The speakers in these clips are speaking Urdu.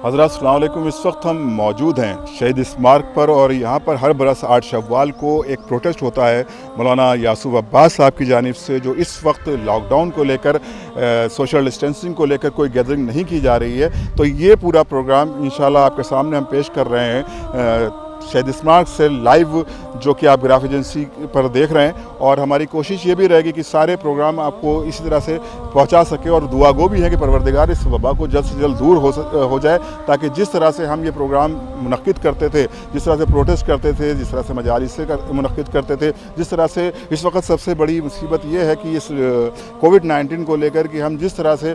حضرات السلام علیکم۔ اس وقت ہم موجود ہیں شہید اسمارک پر، اور یہاں پر ہر برس 8 شوال کو ایک پروٹیسٹ ہوتا ہے مولانا یعصوب عباس صاحب کی جانب سے، جو اس وقت لاک ڈاؤن کو لے کر سوشل ڈسٹینسنگ کو لے کر کوئی گیدرنگ نہیں کی جا رہی ہے۔ تو یہ پورا پروگرام انشاءاللہ آپ کے سامنے ہم پیش کر رہے ہیں شہید اسمارک سے لائیو، جو کہ آپ گراف ایجنسی پر دیکھ رہے ہیں، اور ہماری کوشش یہ بھی رہے گی کہ سارے پروگرام آپ کو اسی طرح سے پہنچا سکے، اور دعا گو بھی ہے کہ پروردگار اس وبا کو جلد سے جلد دور ہو جائے، تاکہ جس طرح سے ہم یہ پروگرام منعقد کرتے تھے، جس طرح سے پروٹیسٹ کرتے تھے، جس طرح سے مجالس سے منعقد کرتے تھے، جس طرح سے اس وقت سب سے بڑی مصیبت یہ ہے کہ اس کووڈ-19 کو لے کر کہ ہم جس طرح سے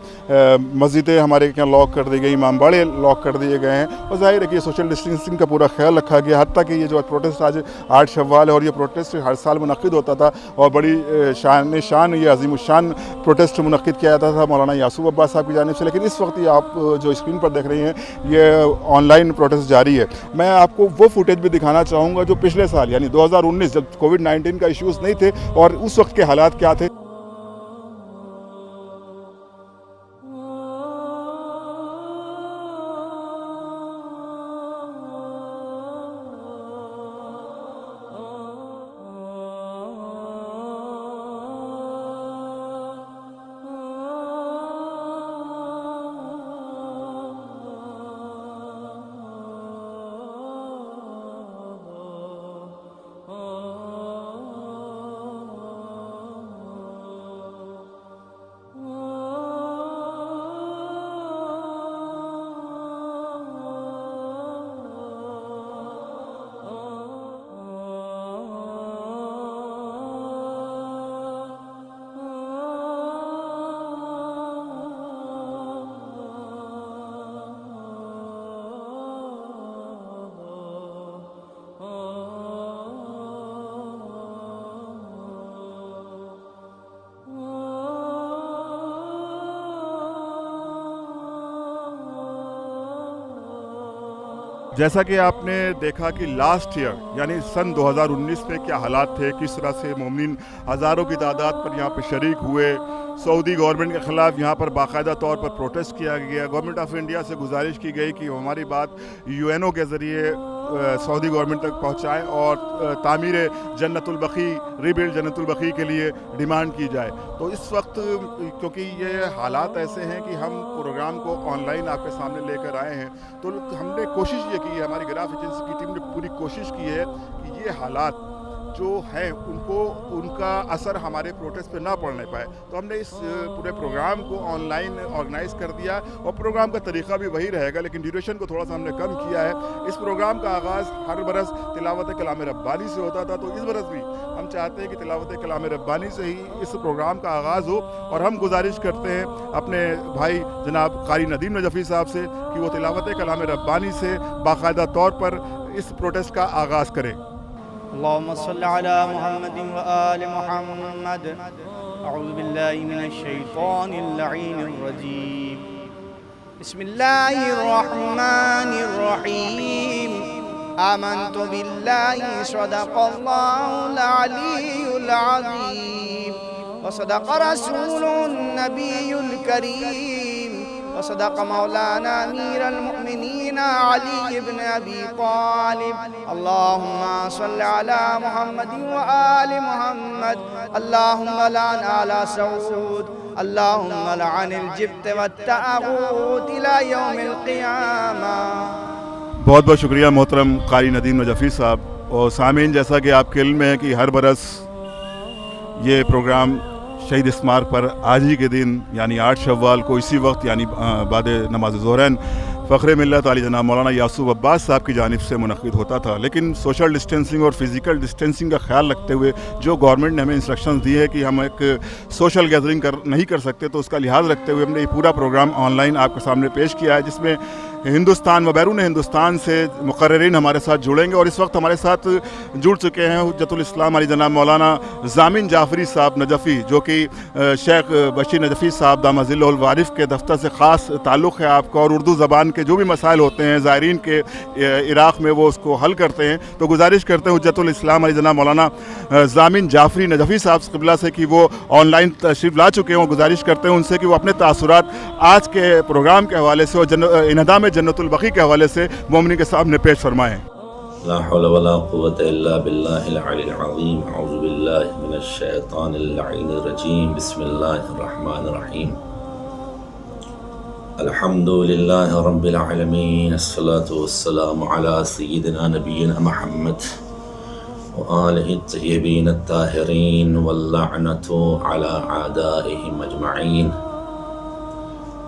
مسجدیں ہمارے یہاں لاک کر دی گئی، امام باڑے لاک کر دیے گئے ہیں، اور ظاہر ہے کہ سوشل ڈسٹینسنگ کا پورا خیال رکھا گیا، حتیٰ کہ یہ جو پروٹیسٹ آج 8 شوال ہے، اور یہ پروٹیسٹ ہر سال منعقد ہوتا تھا، اور بڑی شان یہ عظیم الشان پروٹیسٹ منعقد کیا جاتا تھا مولانا یعصوب عباس صاحب کی جانب سے، لیکن اس وقت یہ آپ جو اسکرین پر دیکھ رہی ہیں یہ آن لائن پروٹیسٹ جاری ہے۔ میں آپ کو وہ فوٹیج بھی دکھانا چاہوں گا جو پچھلے سال یعنی 2019 جب کووڈ-19 کا ایشوز نہیں تھے، اور اس وقت کے حالات کیا تھے۔ جیسا کہ آپ نے دیکھا کہ لاسٹ ایئر یعنی سن 2019 میں کیا حالات تھے، کس طرح سے مومنین ہزاروں کی تعداد پر یہاں پہ شریک ہوئے، سعودی گورنمنٹ کے خلاف یہاں پر باقاعدہ طور پر پروٹیسٹ کیا گیا، گورنمنٹ آف انڈیا سے گزارش کی گئی کہ ہماری بات UN کے ذریعے سعودی گورنمنٹ تک پہنچائے، اور تعمیر جنت البقیع، ریبلڈ جنت البقیع کے لیے ڈیمانڈ کی جائے۔ تو اس وقت کیونکہ یہ حالات ایسے ہیں کہ ہم پروگرام کو آن لائن آپ کے سامنے لے کر آئے ہیں، تو ہم نے کوشش یہ کی ہے، ہماری گراف ایجنسی کی ٹیم نے پوری کوشش کی ہے کہ یہ حالات جو ہیں ان کا اثر ہمارے پروٹیسٹ پہ نہ پڑنے پائے۔ تو ہم نے اس پورے پروگرام کو آن لائن آرگنائز کر دیا، اور پروگرام کا طریقہ بھی وہی رہے گا، لیکن ڈیوریشن کو تھوڑا سا ہم نے کم کیا ہے۔ اس پروگرام کا آغاز ہر برس تلاوت کلام ربانی سے ہوتا تھا، تو اس برس بھی ہم چاہتے ہیں کہ تلاوت کلام ربانی سے ہی اس پروگرام کا آغاز ہو، اور ہم گزارش کرتے ہیں اپنے بھائی جناب قاری ندیم نجفی صاحب سے کہ وہ تلاوت کلام ربانی سے باقاعدہ طور پر اس پروٹیسٹ کا آغاز کریں۔ اللهم صل على محمد وآل محمد۔ اعوذ باللہ من الشیطان اللعین الرجیم۔ بسم اللہ الرحمن الرحیم۔ آمنت باللہ صدق اللہ العلی العظیم، وصدق رسول النبی الکریم، وصدق مولانا امیر المؤمنین علی بن ابی طالب۔ اللہم صل علی محمد وآل محمد، اللہم لعن آل سعود، اللہم لعن الجبت والطاغوت الى یوم القیامہ۔ بہت بہت شکریہ محترم قاری ندیم نجفی صاحب۔ اور سامعین، جیسا کہ آپ کے علم میں ہے کہ ہر برس یہ پروگرام شہید اسمارک پر آج ہی کے دن یعنی 8 شوال کو اسی وقت یعنی بعد نماز ظہرین فخر ملت علی جناب مولانا یعصوب عباس صاحب کی جانب سے منعقد ہوتا تھا، لیکن سوشل ڈسٹینسنگ اور فزیکل ڈسٹینسنگ کا خیال رکھتے ہوئے جو گورنمنٹ نے ہمیں انسٹرکشنز دی ہے کہ ہم ایک سوشل گیدرنگ نہیں کر سکتے، تو اس کا لحاظ رکھتے ہوئے ہم نے یہ پورا پروگرام آن لائن آپ کے سامنے پیش کیا ہے، جس میں ہندوستان و بیرون ہندوستان سے مقررین ہمارے ساتھ جڑیں گے، اور اس وقت ہمارے ساتھ جڑ چکے ہیں حجت الاسلام علی جناب مولانا ضامن جعفری صاحب نجفی، جو کہ شیخ بشیر نجفی صاحب دامت ظلہ الوارف کے دفتر سے خاص تعلق ہے آپ کا، اور اردو زبان کے جو بھی مسائل ہوتے ہیں زائرین کے عراق میں وہ اس کو حل کرتے ہیں. تو گزارش کرتے ہیں حجت الاسلام علی جناب مولانا ضامن جعفری نجفی صاحب قبلہ سے کہ وہ آن لائن تشریف لا چکے ہوں. گزارش کرتے ہیں ان سے کہ وہ اپنے تاثرات آج کے پروگرام کے حوالے سے اور انہدام جنت البقیع کے حوالے سے مومنین کے سامنے پیش فرمائیں. لا حول ولا قوة إلا بالله العلي العظيم. أعوذ بالله من الشيطان اللعين الرجيم. بسم الله الرحمن الرحيم. الحمد لله رب العالمين. الصلاة والسلام على سيدنا نبينا محمد وآله الطيبين الطاهرين واللعنة على أعدائهم أجمعين.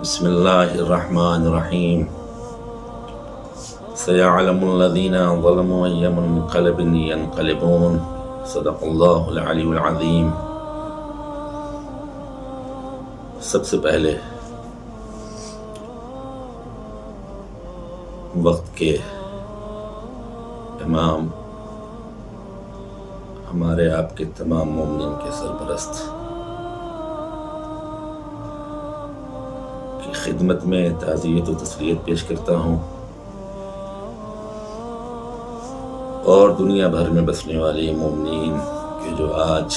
بسم الله الرحمن الرحيم. سيعلم الذين ظلموا أي منقلب ينقلبون. صدق الله العلي العظيم. سب سے پہلے وقت کے امام ہمارے آپ کے تمام مومنین کے سرپرست کی خدمت میں تعزیت و تسلیت پیش کرتا ہوں اور دنیا بھر میں بسنے والے مومنین کے جو آج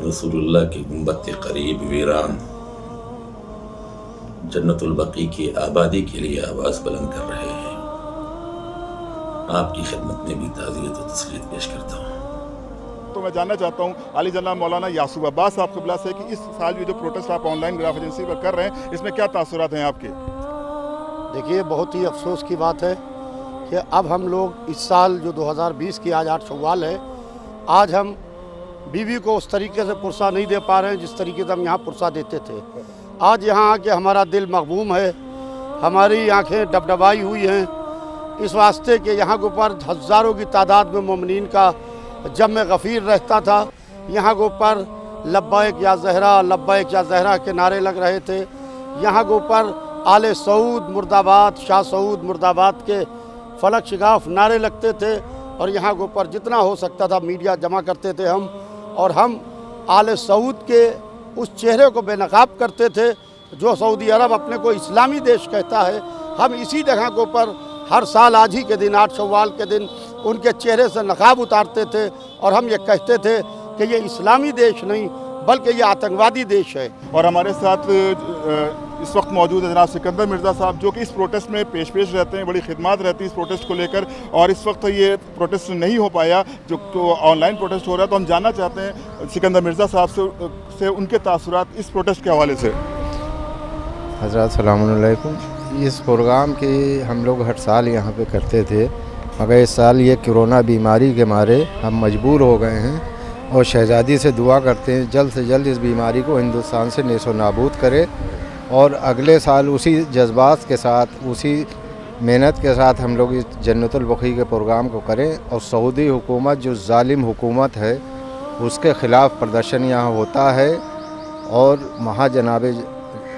رسول اللہ کی گنبد کے قریب ویران جنت البقیع کی آبادی کے لیے آواز بلند کر رہے ہیں، آپ کی خدمت میں بھی تعزیت و تسلیت پیش کرتا ہوں. تو میں جاننا چاہتا ہوں علی جناب مولانا یعصوب عباس صاحب قبلہ سے کہ اس سال یہ جو پروٹیسٹ آپ آن لائن گراف ایجنسی پر کر رہے ہیں اس میں کیا تاثرات ہیں آپ کے؟ دیکھیے، بہت ہی افسوس کی بات ہے کہ اب ہم لوگ اس سال جو 2020 کی آج 8 شوال ہے، آج ہم بیوی کو اس طریقے سے پرسہ نہیں دے پا رہے ہیں جس طریقے سے ہم یہاں پرسہ دیتے تھے. آج یہاں آ کے ہمارا دل مغموم ہے، ہماری آنکھیں ڈبڈبائی ہوئی ہیں اس واسطے کہ یہاں کے اوپر ہزاروں کی تعداد میں مومنین کا جمع غفیر رہتا تھا. یہاں کے اوپر لبیک یا زہرا، لبیک یا زہرا کے نعرے لگ رہے تھے. یہاں کے اوپر آل سعود مرد آباد، شاہ سعود مرد آباد کے فلک شگاف نعرے لگتے تھے اور یہاں کے اوپر جتنا ہو سکتا تھا میڈیا جمع کرتے تھے ہم، اور ہم آل سعود کے اس چہرے کو بے نقاب کرتے تھے جو سعودی عرب اپنے کو اسلامی دیش کہتا ہے. ہم اسی جگہ کے اوپر ہر سال آج ہی کے دن 8 شوال کے دن ان کے چہرے سے نقاب اتارتے تھے اور ہم یہ کہتے تھے کہ یہ اسلامی دیش نہیں بلکہ یہ آتنکوادی دیش ہے. اور ہمارے ساتھ اس وقت موجود ہے جناب سکندر مرزا صاحب جو کہ اس پروٹیسٹ میں پیش رہتے ہیں، بڑی خدمات رہتی ہیں اس پروٹیسٹ کو لے کر، اور اس وقت یہ پروٹیسٹ نہیں ہو پایا جو آن لائن پروٹیسٹ ہو رہا ہے. تو ہم جاننا چاہتے ہیں سکندر مرزا صاحب سے ان کے تاثرات اس پروٹیسٹ کے حوالے سے. حضرات السلام علیکم. اس پروگرام کی ہم لوگ ہر سال یہاں پہ کرتے تھے، مگر اس سال یہ کرونا بیماری کے مارے ہم مجبور ہو گئے ہیں اور شہزادی سے دعا کرتے ہیں جلد سے جلد اس بیماری کو ہندوستان سے نیست و نابود کرے، اور اگلے سال اسی جذبات کے ساتھ، اسی محنت کے ساتھ ہم لوگ اس جنت البقیع کے پروگرام کو کریں اور سعودی حکومت جو ظالم حکومت ہے اس کے خلاف پردرشن یہاں ہوتا ہے. اور وہاں جناب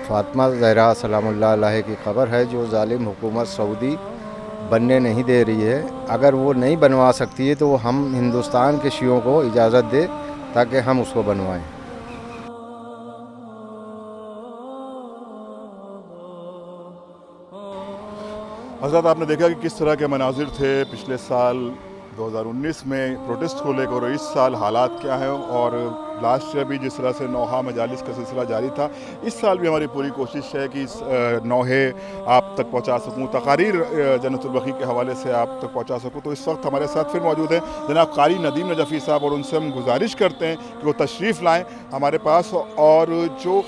فاطمہ زہرا سلام اللہ علیہ کی قبر ہے جو ظالم حکومت سعودی بننے نہیں دے رہی ہے. اگر وہ نہیں بنوا سکتی ہے تو ہم ہندوستان کے شیعوں کو اجازت دے تاکہ ہم اس کو بنوائیں. حضرات آپ نے دیکھا کہ کس طرح کے مناظر تھے پچھلے سال 2019 میں پروٹیسٹ کو لے کر، اور اس سال حالات کیا ہیں. اور لاسٹ ایئر بھی جس طرح سے نوحہ مجالس کا سلسلہ جاری تھا، اس سال بھی ہماری پوری کوشش ہے کہ اس نوحے آپ تک پہنچا سکوں، تقاریر جنت البقیع کے حوالے سے آپ تک پہنچا سکوں. تو اس وقت ہمارے ساتھ پھر موجود ہیں جناب قاری ندیم نجفی صاحب، اور ان سے ہم گزارش کرتے ہیں کہ وہ تشریف لائیں ہمارے پاس اور جو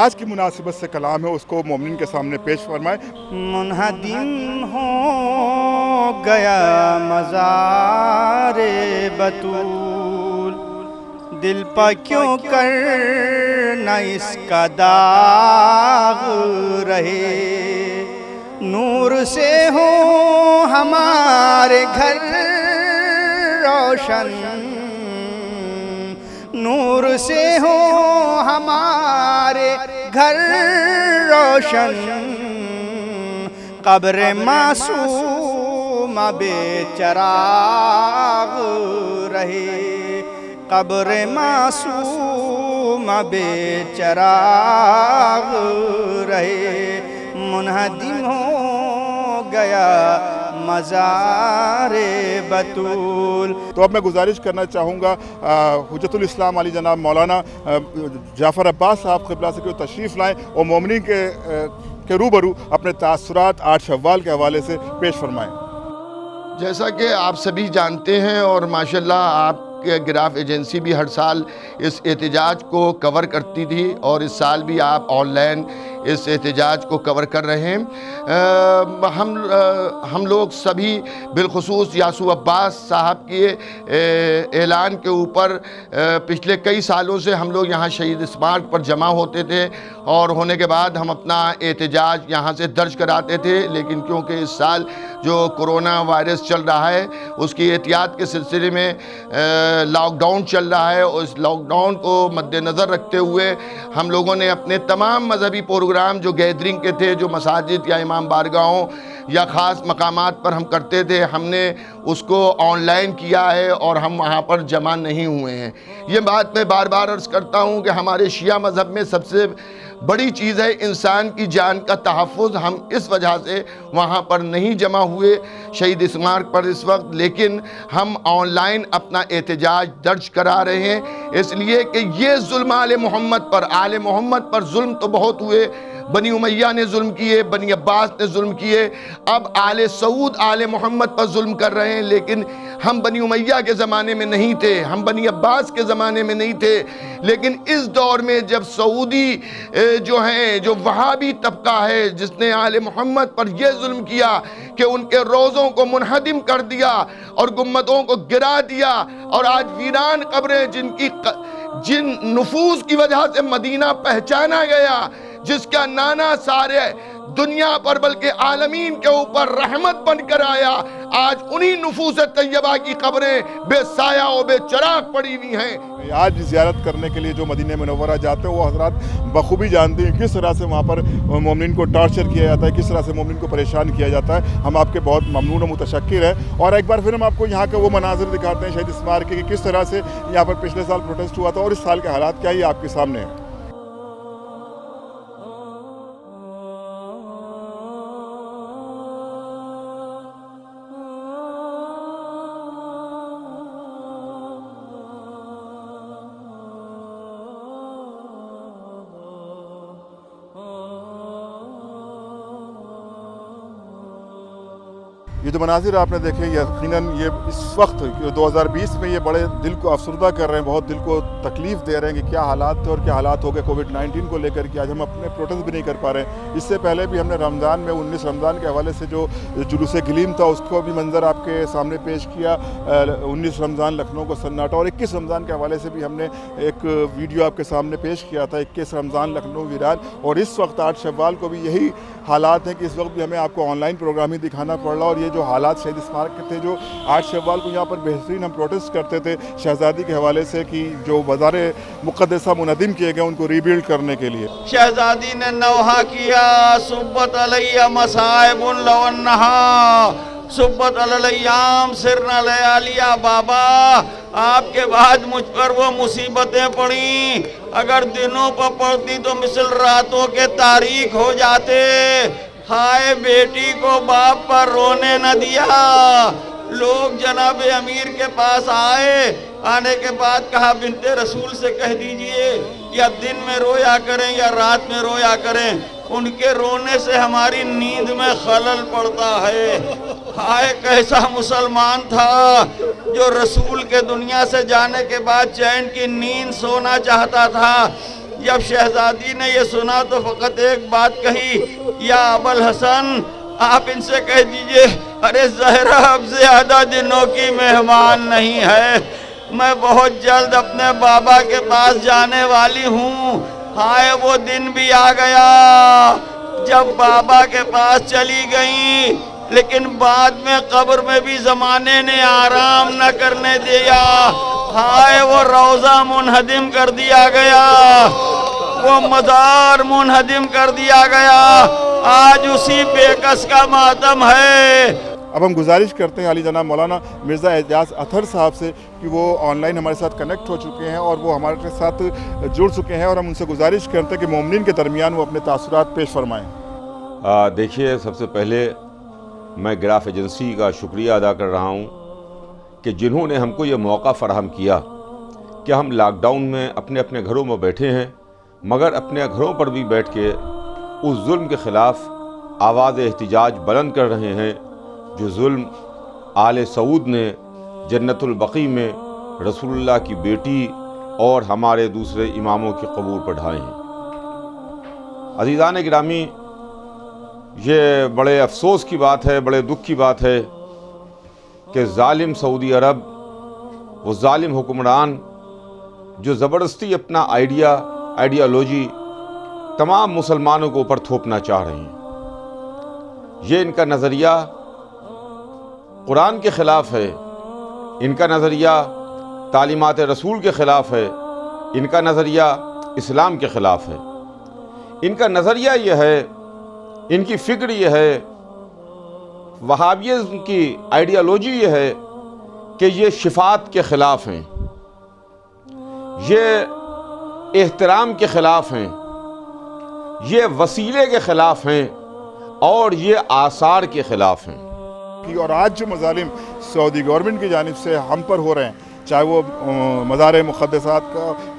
آج کی مناسبت سے کلام ہے اس کو مومنین کے سامنے پیش فرمائیں. منہدم ہو گیا مزار بطول، دل پہ کیوں کرنا اس کا داغ رہے. نور سے ہو ہمارے گھر روشن، نور سے ہو ہمارے گھر روشن. قبر معصوم بے چراغ رہے، قبر معصوم بے چراغ رہے، منہدم ہو گیا مزار بطول۔ تو اب میں گزارش کرنا چاہوں گا حجت الاسلام علی جناب مولانا جعفر عباس صاحب قبلہ سے کہ وہ تشریف لائیں اور مومنین کے روبرو اپنے تاثرات 8 شوال کے حوالے سے پیش فرمائیں۔ جیسا کہ آپ سبھی جانتے ہیں اور ماشاءاللہ آپ کے گراف ایجنسی بھی ہر سال اس احتجاج کو کور کرتی تھی اور اس سال بھی آپ آن لائن اس احتجاج کو کور کر رہے ہیں۔ ہم لوگ سبھی بالخصوص یاسو عباس صاحب کے اعلان کے اوپر پچھلے کئی سالوں سے ہم لوگ یہاں شہید اسمارک پر جمع ہوتے تھے اور ہونے کے بعد ہم اپنا احتجاج یہاں سے درج کراتے تھے، لیکن کیونکہ اس سال جو کرونا وائرس چل رہا ہے اس کی احتیاط کے سلسلے میں لاک ڈاؤن چل رہا ہے، اور اس لاک ڈاؤن کو مد نظر رکھتے ہوئے ہم لوگوں نے اپنے تمام مذہبی پروگرام جو گیدرنگ کے تھے، جو مساجد یا امام بارگاہوں یا خاص مقامات پر ہم کرتے تھے، ہم نے اس کو آن لائن کیا ہے اور ہم وہاں پر جمع نہیں ہوئے ہیں۔ یہ بات میں بار بار عرض کرتا ہوں کہ ہمارے شیعہ مذہب میں سب سے بڑی چیز ہے انسان کی جان کا تحفظ۔ ہم اس وجہ سے وہاں پر نہیں جمع ہوئے شہید اسمارک پر اس وقت، لیکن ہم آن لائن اپنا احتجاج درج کرا رہے ہیں، اس لیے کہ یہ ظلم آل محمد پر ظلم تو بہت ہوئے۔ بنی امیہ نے ظلم کیے، بنی عباس نے ظلم کیے، اب آل سعود آل محمد پر ظلم کر رہے ہیں، لیکن ہم بنی امیہ کے زمانے میں نہیں تھے، ہم بنی عباس کے زمانے میں نہیں تھے، لیکن اس دور میں جب سعودی جو وہابی طبقہ ہے جس نے آل محمد پر یہ ظلم کیا کہ ان کے روضوں کو منہدم کر دیا اور گنبدوں کو گرا دیا، اور آج ویران قبریں جن نفوذ کی وجہ سے مدینہ پہچانا گیا، جس کا نانا سارے دنیا پر بلکہ عالمین کے اوپر رحمت بن کر آیا، آج انہی نفوس طیبہ کی قبریں بے سایہ و بے چراغ پڑی ہوئی ہیں۔ آج زیارت کرنے کے لیے جو مدینہ منورہ جاتے ہیں وہ حضرات بخوبی جانتے ہیں کس طرح سے وہاں پر مومنین کو ٹارچر کیا جاتا ہے، کس طرح سے مومنین کو پریشان کیا جاتا ہے۔ ہم آپ کے بہت ممنون و متشکر ہیں، اور ایک بار پھر ہم آپ کو یہاں کا وہ مناظر دکھاتے ہیں شہید اسمارک کے کہ کس طرح سے یہاں پر پچھلے سال پروٹیسٹ ہوا تھا اور اس سال کے حالات کیا ہی آپ کے سامنے ہیں۔ یہ جو مناظر آپ نے دیکھے یقیناً یہ اس وقت 2020 میں یہ بڑے دل کو افسردہ کر رہے ہیں، بہت دل کو تکلیف دے رہے ہیں کہ کیا حالات تھے اور کیا حالات ہو گئے کووڈ-19 کو لے کر کے آج ہم اپنے پروٹیسٹ بھی نہیں کر پا رہے ہیں۔ اس سے پہلے بھی ہم نے رمضان میں 19 رمضان کے حوالے سے جو جلوس گلیم تھا اس کو بھی منظر آپ کے سامنے پیش کیا، 19 رمضان لکھنؤ کو سناٹا، اور 21 رمضان کے حوالے سے بھی ہم نے ایک ویڈیو آپ کے سامنے پیش کیا تھا، 21 رمضان لکھنؤ ویران۔ اور اس وقت 8 شوال کو بھی یہی حالات ہیں کہ اس وقت بھی ہمیں آپ کو آن لائن پروگرام ہی دکھانا پڑ رہا، اور یہ جو حالات شہید اسمارک کے تھے جو 8 شوال کو یہاں پر بہترین ہم پروٹیسٹ کرتے تھے شہزادی کے حوالے سے کہ جو مزار مقدسہ منہدم کیے گئے ان کو ری بیلڈ کرنے کے لیے، شہزادی نے نوحہ کیا صبت علیہ مصائب لو انہا صبت علی الیام سرنا لیالیا۔ بابا آپ کے بعد مجھ پر وہ مصیبتیں پڑیں، اگر دنوں پر پڑتی تو مثل راتوں کے تاریک ہو جاتے۔ ہائے بیٹی کو باپ پر رونے نہ دیا۔ لوگ جناب امیر کے پاس آنے کے بعد کہا بنت رسول سے کہہ دیجئے یا دن میں رویا کریں یا رات میں رویا کریں، ان کے رونے سے ہماری نیند میں خلل پڑتا ہے۔ ہائے کیسا مسلمان تھا جو رسول کے دنیا سے جانے کے بعد چین کی نیند سونا چاہتا تھا۔ جب شہزادی نے یہ سنا تو فقط ایک بات کہی، یا ابوالحسن آپ ان سے کہہ دیجئے ارے زہرا اب زیادہ دنوں کی مہمان نہیں ہے، میں بہت جلد اپنے بابا کے پاس جانے والی ہوں۔ ہائے وہ دن بھی آ گیا جب بابا کے پاس چلی گئیں، لیکن بعد میں قبر میں بھی زمانے نے آرام نہ کرنے دیا۔ ہائے وہ روضہ منہدم کر دیا گیا، وہ مزار منہدم کر دیا گیا، آج اسی بے کس کا ماتم ہے۔ اب ہم گزارش کرتے ہیں علی جناب مولانا مرزا اعجاز اطہر صاحب سے کہ وہ آن لائن ہمارے ساتھ کنیکٹ ہو چکے ہیں اور وہ ہمارے ساتھ جڑ چکے ہیں، اور ہم ان سے گزارش کرتے ہیں کہ مومنین کے درمیان وہ اپنے تاثرات پیش فرمائیں۔ دیکھیے، سب سے پہلے میں گراف ایجنسی کا شکریہ ادا کر رہا ہوں کہ جنہوں نے ہم کو یہ موقع فراہم کیا کہ ہم لاک ڈاؤن میں اپنے اپنے گھروں میں بیٹھے ہیں، مگر اپنے گھروں پر بھی بیٹھ کے اس ظلم کے خلاف آواز احتجاج بلند کر رہے ہیں جو ظلم آل سعود نے جنت البقیع میں رسول اللہ کی بیٹی اور ہمارے دوسرے اماموں کی قبور پر ڈھائے ہیں۔ عزیزان گرامی، یہ بڑے افسوس کی بات ہے، بڑے دکھ کی بات ہے کہ ظالم سعودی عرب، وہ ظالم حکمران جو زبردستی اپنا آئیڈیالوجی تمام مسلمانوں کے اوپر تھوپنا چاہ رہے ہیں، یہ ان کا نظریہ قرآن کے خلاف ہے، ان کا نظریہ تعلیمات رسول کے خلاف ہے، ان کا نظریہ اسلام کے خلاف ہے۔ ان کا نظریہ یہ ہے، ان کی فکر یہ ہے، وہابیزم کی آئیڈیالوجی یہ ہے کہ یہ شفاعت کے خلاف ہیں، یہ احترام کے خلاف ہیں، یہ وسیلے کے خلاف ہیں، اور یہ آثار کے خلاف ہیں۔ اور آج جو مظالم سعودی گورنمنٹ کی جانب سے ہم پر ہو رہے ہیں، چاہے وہ مزار مقدسات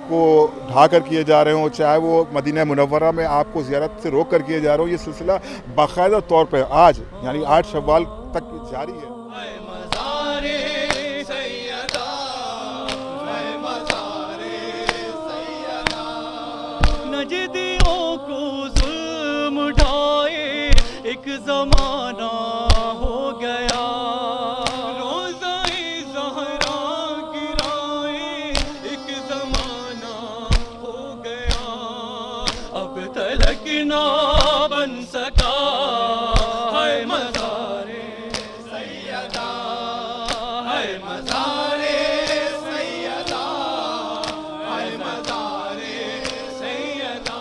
کو ڈھا کر کیے جا رہے ہوں، چاہے وہ مدینہ منورہ میں آپ کو زیارت سے روک کر کیے جا رہے ہوں، یہ سلسلہ باقاعدہ طور پہ آج یعنی 8 شوال تک جاری ہے۔ نجدیوں کو ظلم ڈھائے ایک زمانہ ہو گیا، روزہ زہرا گرائے ایک زمانہ ہو گیا، اب تلک نہ بن سکا ہے مزار سیدہ، ہے مزار سیدہ، ہے مزار سیدہ۔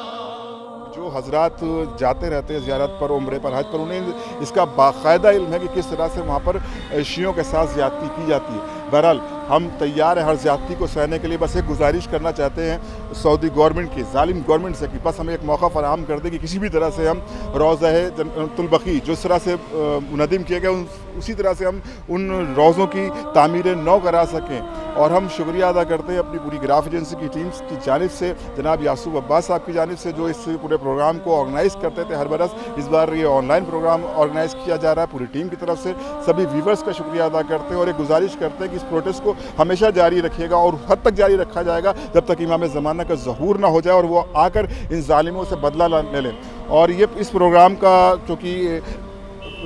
جو حضرات جاتے رہتے ہیں زیارت پر، عمرے پر، حج پر، انہیں اس کا باقاعدہ علم ہے کہ کس طرح سے وہاں پر شیعوں کے ساتھ زیادتی کی جاتی ہے۔ بہرحال ہم تیار ہیں ہر زیادتی کو سہنے کے لیے، بس ایک گزارش کرنا چاہتے ہیں سعودی گورنمنٹ کی، ظالم گورنمنٹ سے، کہ بس ہمیں ایک موقع فراہم کر دے کہ کسی بھی طرح سے ہم روضہ جنت البقیع جو اس طرح سے منہدم کیا گیا اسی طرح سے ہم ان روضوں کی تعمیر نو کرا سکیں۔ اور ہم شکریہ ادا کرتے ہیں اپنی پوری گراف ایجنسی کی ٹیمز کی جانب سے، جناب یاسوف عباس صاحب کی جانب سے جو اس پورے پروگرام کو آرگنائز کرتے تھے ہر برس، اس بار یہ آن لائن پروگرام آرگنائز کیا جا رہا ہے، پوری ٹیم کی طرف سے سبھی ویورز کا شکریہ ادا کرتے ہیں، اور ایک گزارش کرتے ہیں کہ اس پروٹیسٹ کو ہمیشہ جاری رکھیے گا اور حد تک جاری رکھا جائے گا جب تک امام زمانہ کا ظہور نہ ہو جائے اور وہ آ کر ان ظالموں سے بدلہ لے لیں۔ اور یہ اس پروگرام کا چونکہ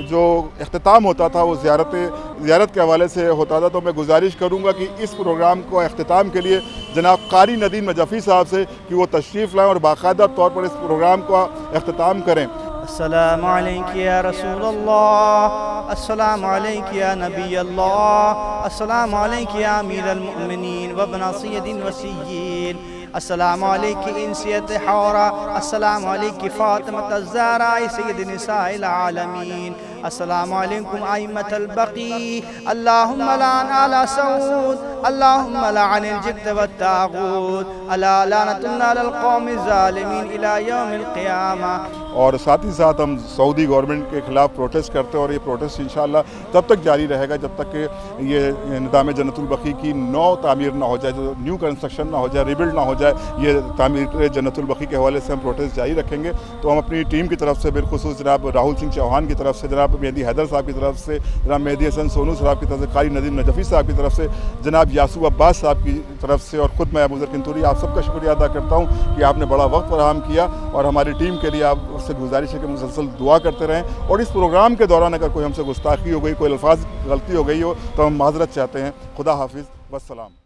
جو اختتام ہوتا تھا وہ زیارت کے حوالے سے ہوتا تھا، تو میں گزارش کروں گا کہ اس پروگرام کو اختتام کے لیے جناب قاری ندیم نجفی صاحب سے کہ وہ تشریف لائیں اور باقاعدہ طور پر اس پروگرام کا اختتام کریں۔ السلام علیک یا رسول اللہ، السلام علیک یا نبی اللہ، السلام علیک یا امیر المؤمنین وابن سید وسیین، السلام علیک انسیت حورہ، السلام علیک فاطمة الزہرا سید نساء العالمین، السلام علیکم ائمة البقیع، اللہم لعن آل سعود، اللہم لعن الجبت والطاغوت، الا لعنتنا علی القوم الظالمین الی یوم القیامہ۔ اور ساتھ ہی ساتھ ہم سعودی گورنمنٹ کے خلاف پروٹیسٹ کرتے ہیں، اور یہ پروٹیسٹ انشاءاللہ تب تک جاری رہے گا جب تک کہ یہ نظام جنت البقیع کی نو تعمیر نہ ہو جائے، جو نیو کنسٹرکشن نہ ہو جائے، ریبلڈ نہ ہو جائے۔ یہ تعمیر جنت البقیع کے حوالے سے ہم پروٹیسٹ جاری رکھیں گے۔ تو ہم اپنی ٹیم کی طرف سے، بالخصوص جناب راہل سنگھ چوہان کی طرف سے، جناب مہدی حیدر صاحب کی طرف سے، جناب مہدی حسن سونو صاحب کی طرف سے، قاری ندیم نجفی صاحب کی طرف سے، جناب یاسوف عباس صاحب کی طرف سے، اور خود میں ابوذر کنتوری، آپ سب کا شکریہ ادا کرتا ہوں کہ آپ نے بڑا وقت فراہم کیا، اور ہماری ٹیم کے لیے آپ سے گزارش ہے کہ مسلسل دعا کرتے رہیں، اور اس پروگرام کے دوران اگر کوئی ہم سے گستاخی ہو گئی، کوئی الفاظ غلطی ہو گئی ہو تو ہم معذرت چاہتے ہیں۔ خدا حافظ، والسلام۔